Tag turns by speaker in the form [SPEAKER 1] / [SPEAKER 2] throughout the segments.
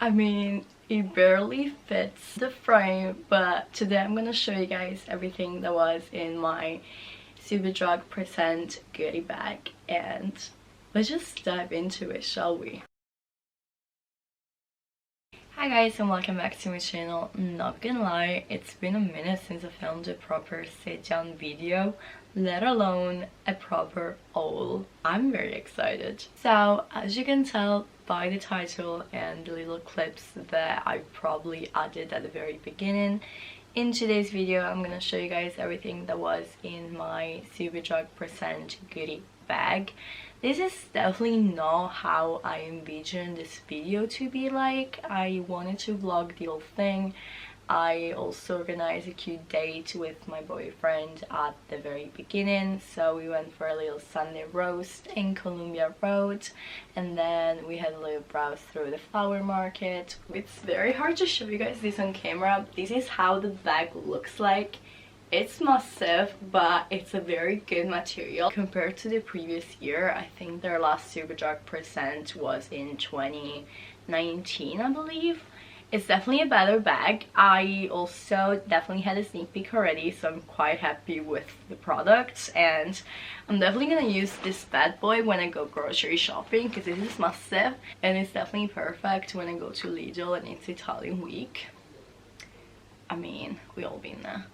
[SPEAKER 1] I mean, it barely fits the frame, but today I'm gonna show you guys everything that was in my Superdrug Present goodie bag, and let's just dive into it, shall we? Hi guys, and welcome back to my channel. Not gonna lie, it's been a minute since I filmed a proper sit down video, let alone a proper haul. I'm very excited. So as you can tell by the title and the little clips that I probably added at the very beginning, in today's video I'm gonna show you guys everything that was in my Superdrug Present goodie bag. This is definitely not how I envisioned this video to be like. I wanted to vlog the whole thing. I also organized a cute date with my boyfriend at the very beginning, so we went for a little Sunday roast in Columbia Road, and then we had a little browse through the flower market. It's very hard to show you guys this on camera. This is how the bag looks like. It's massive, but it's a very good material compared to the previous year. I think their last Superdrug Present was in 2019, I believe. It's definitely a better bag. I also definitely had a sneak peek already, so I'm quite happy with the products, and I'm definitely gonna use this bad boy when I go grocery shopping because this is massive, and it's definitely perfect when I go to Lidl and it's Italian week. I mean, we all been there.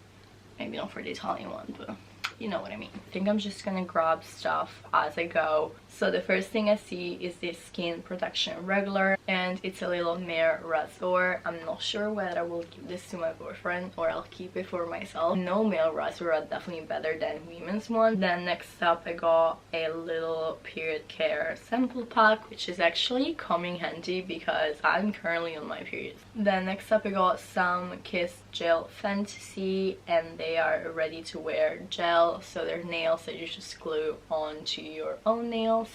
[SPEAKER 1] Maybe not for the Italian one, but you know what I mean. I think I'm just gonna grab stuff as I go. So the first thing I see is this Skin Protection Regular, and it's a little male razor. I'm not sure whether I will give this to my boyfriend or I'll keep it for myself. No, male razor are definitely better than women's one. Then next up I got a little period care sample pack, which is actually coming handy because I'm currently on my period. Then next up I got some Kiss Gel Fantasy, and they are ready to wear gel, so they're nails that you just glue onto your own nails.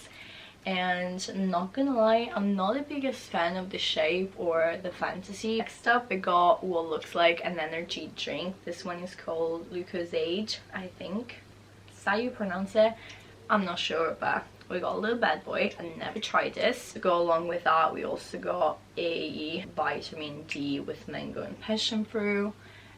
[SPEAKER 1] And not gonna lie, I'm not the biggest fan of the shape or the fantasy. Next up I got what looks like an energy drink. This one is called Lucozade, I think. Is that how you pronounce it? I'm not sure, but we got a little bad boy. I never tried this. To go along with that, we also got a vitamin D with mango and passion fruit.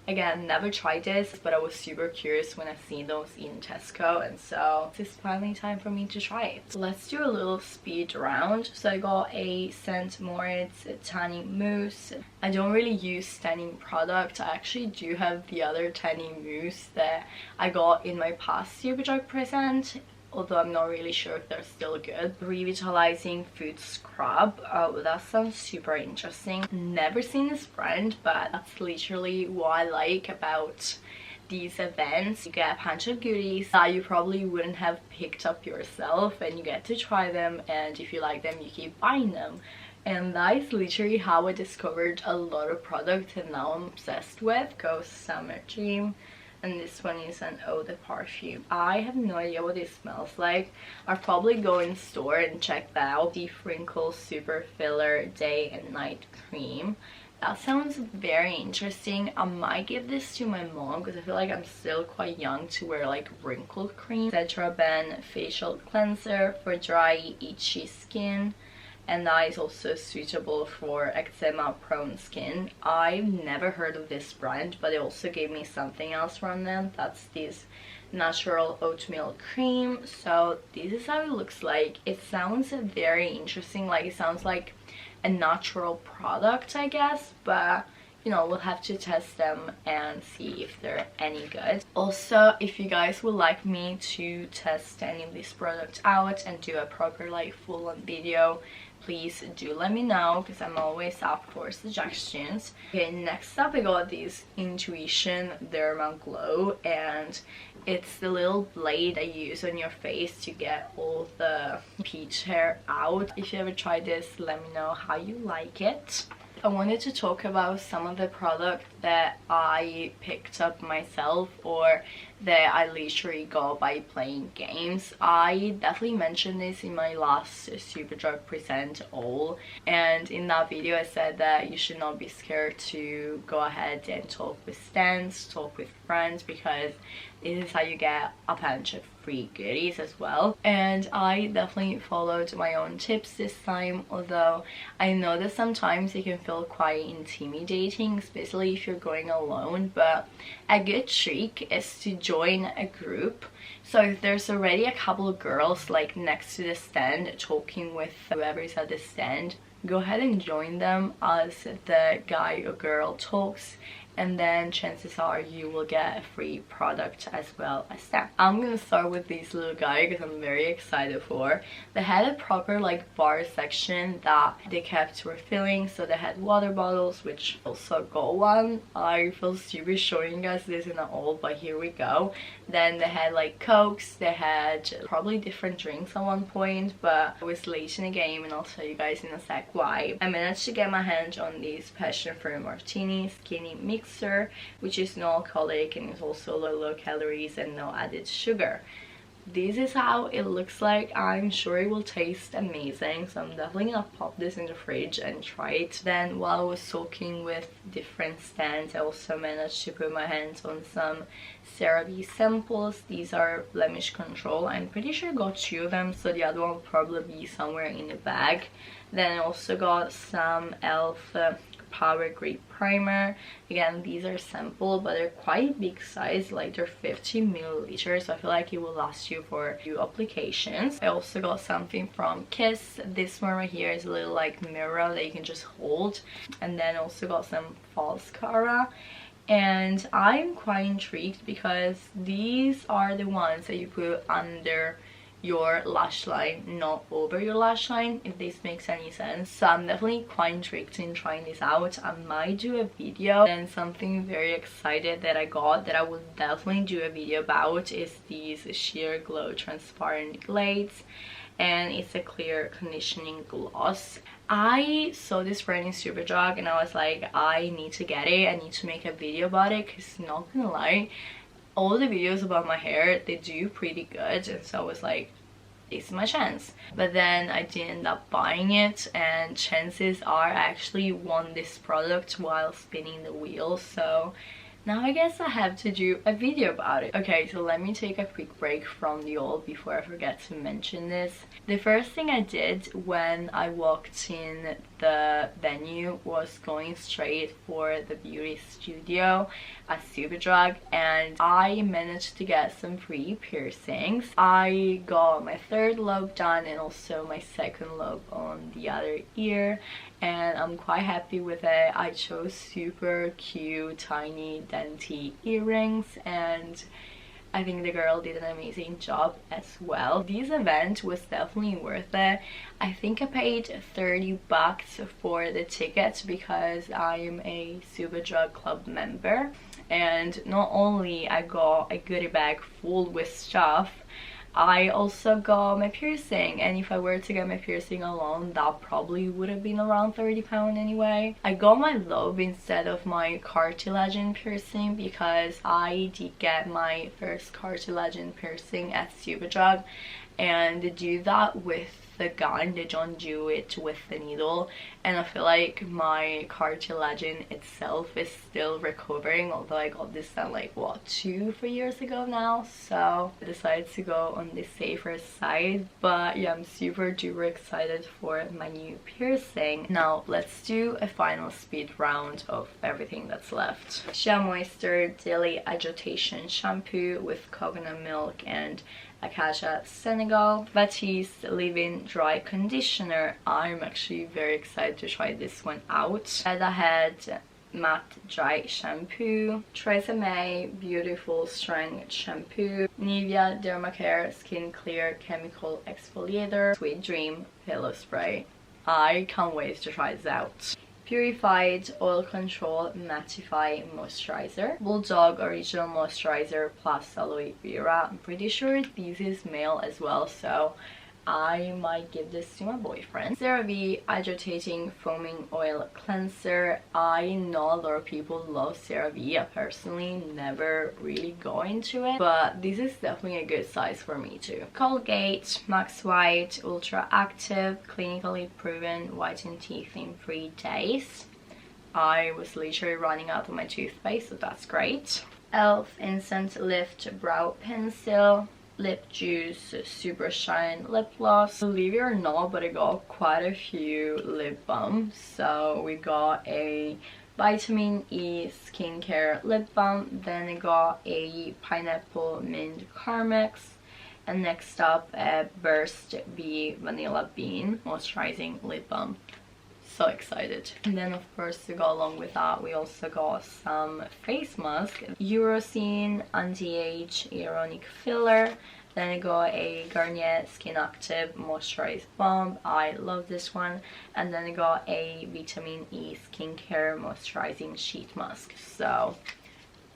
[SPEAKER 1] Again, never tried this, but I was super curious when I seen those in Tesco, and so it's finally time for me to try it. So let's do a little speed round. So I got a St. Moritz tanning mousse. I don't really use tanning product. I actually do have the other tanning mousse that I got in my past Superdrug Present, although I'm not really sure if they're still good. Revitalizing food scrub. Oh, that sounds super interesting. Never seen this brand, but that's literally what I like about these events. You get a bunch of goodies that you probably wouldn't have picked up yourself, and you get to try them, and if you like them you keep buying them. And that is literally how I discovered a lot of products and now I'm obsessed with. Ghost Summer Dream. And this one is an eau de parfum. I have no idea what it smells like. I'll probably go in store and check that out. Deep Wrinkle Super Filler Day and Night Cream. That sounds very interesting. I might give this to my mom because I feel like I'm still quite young to wear like wrinkle cream. Tetraben Facial Cleanser for dry, itchy skin, and that is also suitable for eczema prone skin. I've never heard of this brand, but they also gave me something else from them. That's this natural oatmeal cream. So this is how it looks like. It sounds very interesting, like it sounds like a natural product, I guess, but you know, we'll have to test them and see if they're any good. Also, if you guys would like me to test any of these products out and do a proper like full-on video, please do let me know because I'm always up for suggestions. Okay, next up I got this Intuition Derma Glow, and it's the little blade I use on your face to get all the peach hair out. If you ever tried this, let me know how you like it. I wanted to talk about some of the products that I picked up myself or that I literally got by playing games. I definitely mentioned this in my last Superdrug Present Haul, and in that video I said that you should not be scared to go ahead and talk with stands, talk with friends, because This is how you get a bunch of free goodies as well. And I definitely followed my own tips this time, although I know that sometimes it can feel quite intimidating, especially if you're going alone. But a good trick is to join a group. So if there's already a couple of girls like next to the stand talking with whoever is at the stand, go ahead and join them as the guy or girl talks, and then chances are you will get a free product as well as that. I'm gonna start with this little guy because I'm very excited for. They had a proper like bar section that they kept refilling, so they had water bottles, which also got one. I feel stupid showing you guys this in a haul, but here we go. Then they had like cokes, they had probably different drinks at one point, but I was late in the game and I'll tell you guys in a sec why. I managed to get my hands on this passion fruit martini skinny mixer, which is non-alcoholic and is also low calories and no added sugar. This is how it looks like. I'm sure it will taste amazing, so I'm definitely gonna pop this in the fridge and try it. Then while I was talking with different stands, I also managed to put my hands on some CeraVe samples. These are blemish control. I'm pretty sure I got 2 of them, so the other one will probably be somewhere in the bag. Then I also got some e.l.f. Power Grip Primer. Again, these are sample, but they're quite big size, like they're 50 milliliters, so I feel like it will last you for a few applications. I also got something from Kiss. This one right here is a little like mirror that you can just hold. And then also got some false cara. And I'm quite intrigued because these are the ones that you put under your lash line, not over your lash line, if this makes any sense. So I'm definitely quite intrigued in trying this out. I might do a video. And something very excited that I got that I will definitely do a video about is these Sheer Glow transparent glades, and it's a clear conditioning gloss. I saw this brand in Superdrug and I was like, I need to get it, I need to make a video about it, because not gonna lie, all the videos about my hair, they do pretty good, and so I was like, this is my chance. But then I did end up buying it, and chances are I actually won this product while spinning the wheel, so now I guess I have to do a video about it. Okay, so let me take a quick break from the haul before I forget to mention this. The first thing I did when I walked in the venue was going straight for the beauty studio at Superdrug, and I managed to get some free piercings. I got my 3rd lobe done and also my 2nd lobe on the other ear, and I'm quite happy with it. I chose super cute tiny dainty earrings, and I think the girl did an amazing job as well. This event was definitely worth it. I think I paid 30 bucks for the tickets because I am a Superdrug Club member, and not only I got a goodie bag full with stuff, I also got my piercing, and if I were to get my piercing alone, that probably would have been around £30 anyway. I got my lobe instead of my cartilage piercing because I did get my first cartilage piercing at Superdrug, and they do that with the gun, they don't do it with the needle, and I feel like my cartilage itself is still recovering, although I got this done like what, 2-3 years ago now, so I decided to go on the safer side. But yeah, I'm super duper excited for my new piercing. Now let's do a final speed round of everything that's left. Shea Moisture Daily Agitation Shampoo with coconut milk and Acacia Senegal. Batiste Leave-In Dry Conditioner. I'm actually very excited to try this one out. And I had Matte Dry Shampoo, Tresemme Beautiful Strength Shampoo, Nivea Dermacare Skin Clear Chemical Exfoliator, Sweet Dream Pillow Spray. I can't wait to try this out. Purified Oil Control Mattify Moisturizer, Bulldog Original Moisturizer plus Aloe Vera. I'm pretty sure this is male as well, so I might give this to my boyfriend. CeraVe Hydrating Foaming Oil Cleanser. I know a lot of people love CeraVe. I personally never really go into it, but this is definitely a good size for me too. Colgate Max White Ultra Active Clinically Proven Whiten Teeth in 3 days. I was literally running out of my toothpaste, so that's great. Elf Instant Lift Brow Pencil, Lip Juice Super Shine Lip Gloss. Believe it or not, but I got quite a few lip balms. So we got a Vitamin E Skincare Lip Balm, then I got a Pineapple Mint Carmex, and next up a Burst Bee Vanilla Bean Moisturizing Lip Balm. So excited. And then of course, to go along with that, we also got some face mask, Eurocine Anti-Age Hyaluronic Filler. Then I got a Garnier Skin Active Moisturized Balm. I love this one. And then I got a Vitamin E Skincare Moisturizing Sheet Mask. So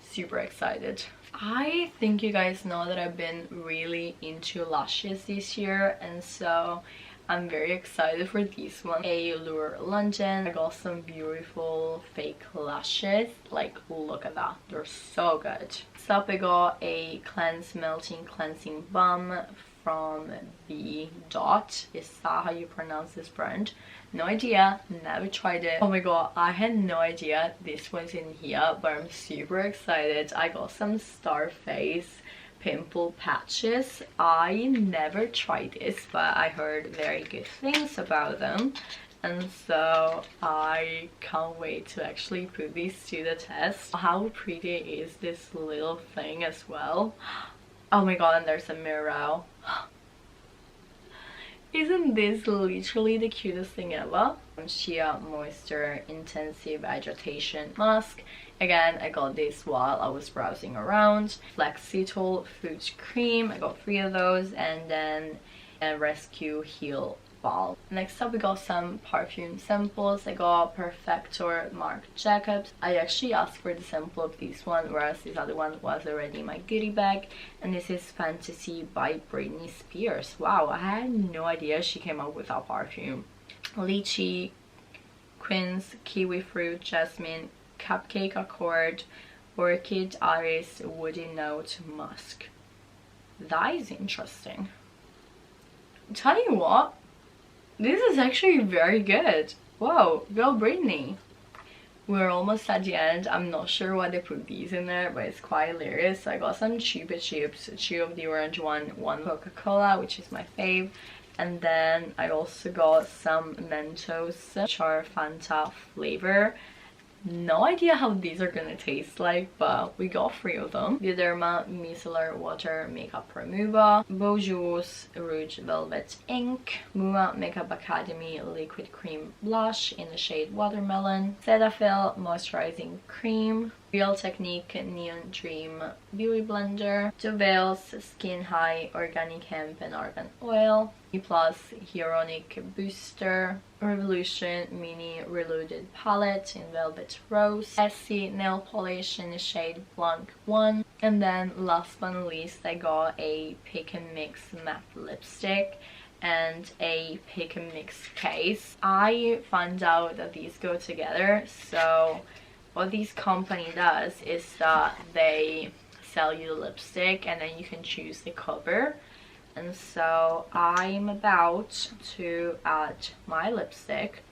[SPEAKER 1] super excited. I think you guys know that I've been really into lashes this year, and so I'm very excited for this one. Allure London. I got some beautiful fake lashes. Like, look at that. They're so good. So I got a Melting Cleansing Balm from B. Dot. Is that how you pronounce this brand? No idea. Never tried it. Oh my god, I had no idea this was in here, but I'm super excited. I got some Starface pimple patches. I never tried this, but I heard very good things about them, and so I can't wait to actually put these to the test. How pretty is this little thing as well? Oh my god, and there's a mirror. Isn't this literally the cutest thing ever? Shea Moisture Intensive Hydration Mask. Again, I got this while I was browsing around. Flexitol Food Cream. I got 3 of those. And then a Rescue Heal Balm. Next up, we got some perfume samples. I got Perfector Marc Jacobs. I actually asked for the sample of this one, whereas this other one was already in my goodie bag. And this is Fantasy by Britney Spears. Wow, I had no idea she came out with that perfume. Lychee, Quince, Kiwi Fruit, Jasmine, Cupcake Accord, Orchid Iris, Woody Note, Musk. That is interesting. Tell you what, this is actually very good. Wow, go Britney. We're almost at the end. I'm not sure why they put these in there, but it's quite hilarious. So I got some Chupa Chups, 2 of the orange one Coca-Cola, which is my fave. And then I also got some Mentos, which are Fanta flavor. No idea how these are gonna taste like, but we got 3 of them. Bioderma Micellar Water Makeup Remover, Beaujour's Rouge Velvet Ink, Mua Makeup Academy Liquid Cream Blush in the shade Watermelon, Cetaphil Moisturizing Cream, Real Technique Neon Dream Beauty Blender, Dovale's Skin High Organic Hemp and Argan Oil, E+ Hyaluronic Booster, Revolution Mini Reloaded Palette in Velvet Rose, Essie Nail Polish in the shade Blanc 1, and then last but not least, I got a Pick and Mix Matte Lipstick and a Pick and Mix case. I found out that these go together, so what this company does is that they sell you the lipstick and then you can choose the cover. And so I'm about to add my lipstick,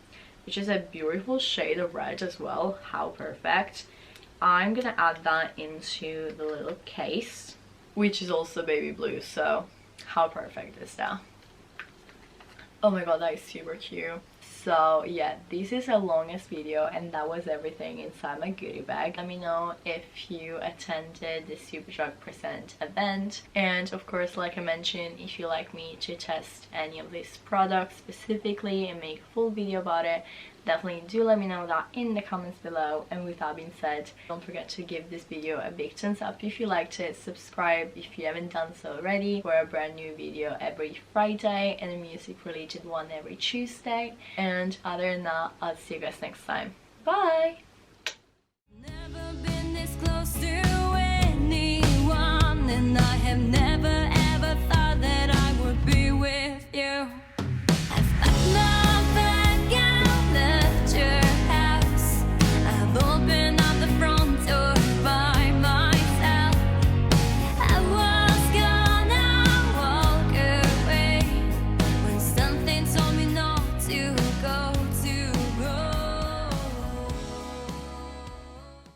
[SPEAKER 1] which is a beautiful shade of red as well. How perfect. I'm gonna add that into the little case, which is also baby blue, so how perfect is that? Oh my god, that is super cute. So yeah, this is the longest video, and that was everything inside my goodie bag. Let me know if you attended the Superdrug Present event, and of course, like I mentioned, if you like me to test any of these products specifically and make a full video about it, definitely do let me know that in the comments below. And with that being said, don't forget to give this video a big thumbs up if you liked it, subscribe if you haven't done so already for a brand new video every Friday and a music related one every Tuesday. And other than that, I'll see you guys next time. Bye! Never been this close to anyone, and I have never ever thought that I would be with you.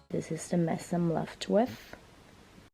[SPEAKER 1] This is the mess I'm left with.